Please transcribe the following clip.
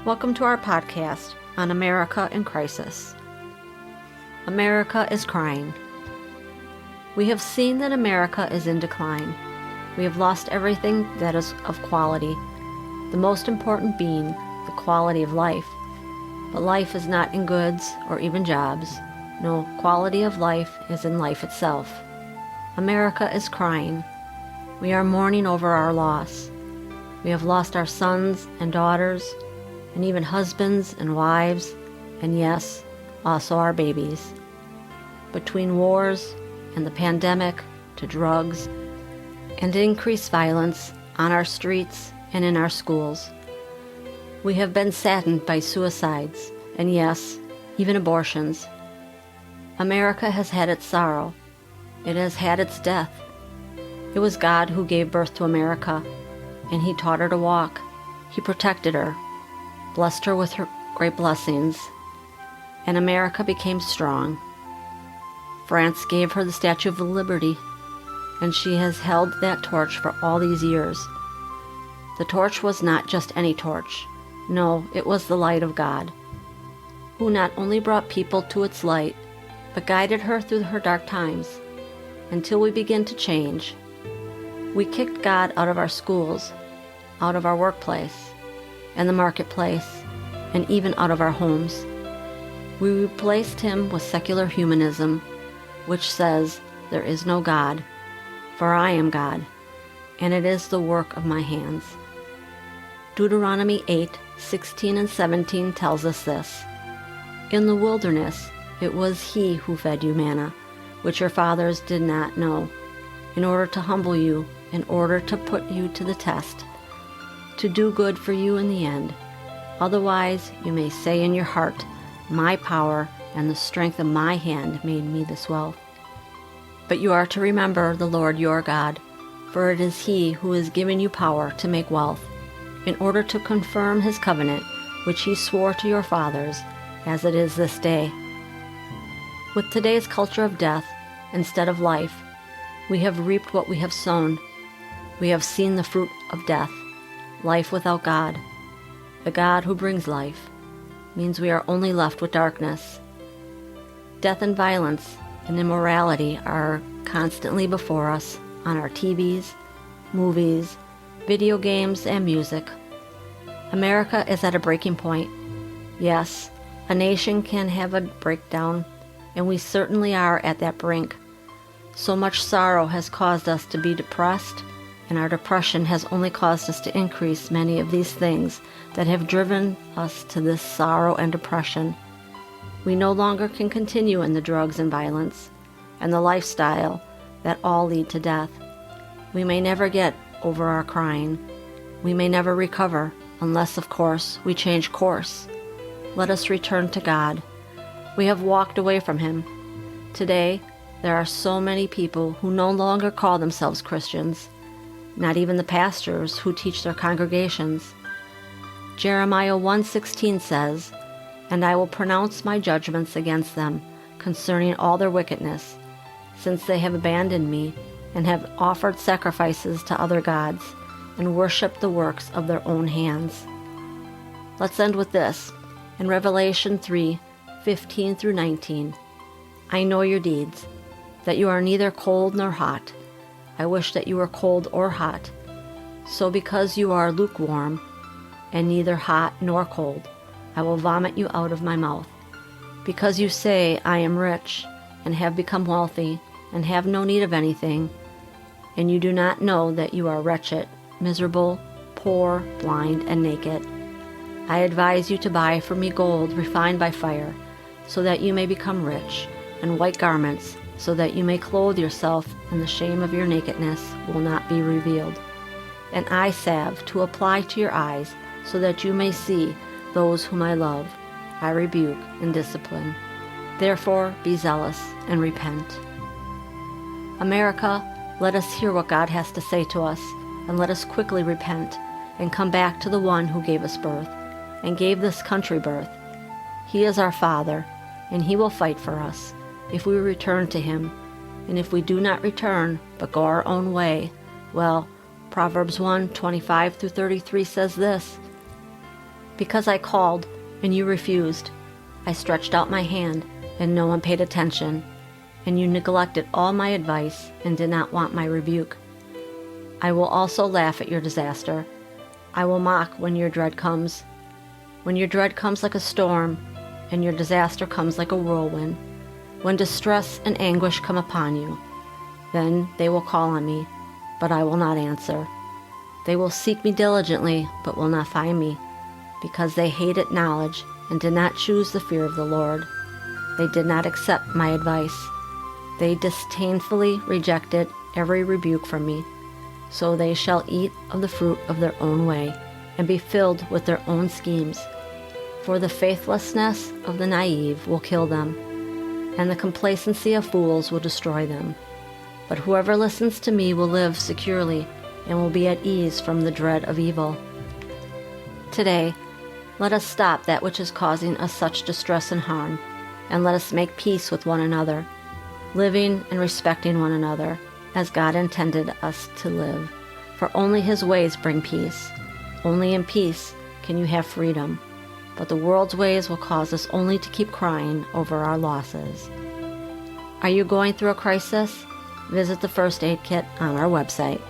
Welcome to our podcast on America in Crisis. America is crying. We have seen that America is in decline. We have lost everything that is of quality, the most important being the quality of life. But life is not in goods or even jobs. No, quality of life is in life itself. America is crying. We are mourning over our loss. We have lost our sons and daughters, and even husbands and wives, and yes, also our babies. Between wars and the pandemic to drugs and increased violence on our streets and in our schools, we have been saddened by suicides and yes, even abortions. America has had its sorrow. It has had its death. It was God who gave birth to America, and He taught her to walk. He protected her, blessed her with her great blessings, and America became strong. France gave her the Statue of Liberty, and she has held that torch for all these years. The torch was not just any torch. No, it was the light of God, who not only brought people to its light, but guided her through her dark times, until we begin to change. We kicked God out of our schools, out of our workplace, and the marketplace, and even out of our homes. We replaced Him with secular humanism, which says, "There is no God, for I am God, and it is the work of my hands." Deuteronomy 8:16 and 17 tells us this: "In the wilderness it was He who fed you manna, which your fathers did not know, in order to humble you, in order to put you to the test, to do good for you in the end. Otherwise you may say in your heart, 'My power and the strength of my hand made me this wealth.' But you are to remember the Lord your God, for it is He who has given you power to make wealth, in order to confirm His covenant, which He swore to your fathers, as it is this day." With today's culture of death instead of life, we have reaped what we have sown. We have seen the fruit of death, life without God. The God who brings life means we are only left with darkness. Death and violence and immorality are constantly before us on our TVs, movies, video games, and music. America is at a breaking point. Yes, a nation can have a breakdown, and we certainly are at that brink. So much sorrow has caused us to be depressed, and our depression has only caused us to increase many of these things that have driven us to this sorrow and depression. We no longer can continue in the drugs and violence and the lifestyle that all lead to death. We may never get over our crying. We may never recover unless, of course, we change course. Let us return to God. We have walked away from Him. Today, there are so many people who no longer call themselves Christians, not even the pastors who teach their congregations. Jeremiah 1:16 says, "And I will pronounce my judgments against them concerning all their wickedness, since they have abandoned me and have offered sacrifices to other gods and worshipped the works of their own hands." Let's end with this. In Revelation 3:15 through 19, "I know your deeds, that you are neither cold nor hot. I wish that you were cold or hot. So because you are lukewarm, and neither hot nor cold, I will vomit you out of my mouth. Because you say, 'I am rich, and have become wealthy, and have no need of anything,' and you do not know that you are wretched, miserable, poor, blind, and naked. I advise you to buy from me gold refined by fire, so that you may become rich, and white garments, so that you may clothe yourself, and the shame of your nakedness will not be revealed. And eye salve to apply to your eyes, so that you may see those whom I love. I rebuke and discipline. Therefore be zealous and repent." America, let us hear what God has to say to us, and let us quickly repent and come back to the one who gave us birth and gave this country birth. He is our Father, and He will fight for us if we return to Him. And if we do not return, but go our own way, well, Proverbs 1:25 through 33 says this: Because I called and you refused. I stretched out my hand and no one paid attention, and you neglected all my advice and did not want my rebuke. I will also laugh at your disaster. I will mock when your dread comes. When your dread comes like a storm, and your disaster comes like a whirlwind, when distress and anguish come upon you, then they will call on me, but I will not answer. They will seek me diligently, but will not find me, because they hated knowledge and did not choose the fear of the Lord. They did not accept my advice. They disdainfully rejected every rebuke from me. So they shall eat of the fruit of their own way, and be filled with their own schemes. For the faithlessness of the naive will kill them, and the complacency of fools will destroy them. But whoever listens to me will live securely, and will be at ease from the dread of evil. Today, let us stop that which is causing us such distress and harm, and let us make peace with one another, living and respecting one another, as God intended us to live. For only His ways bring peace. Only in peace can you have freedom. But the world's ways will cause us only to keep crying over our losses. Are you going through a crisis? Visit the First Aid Kit on our website.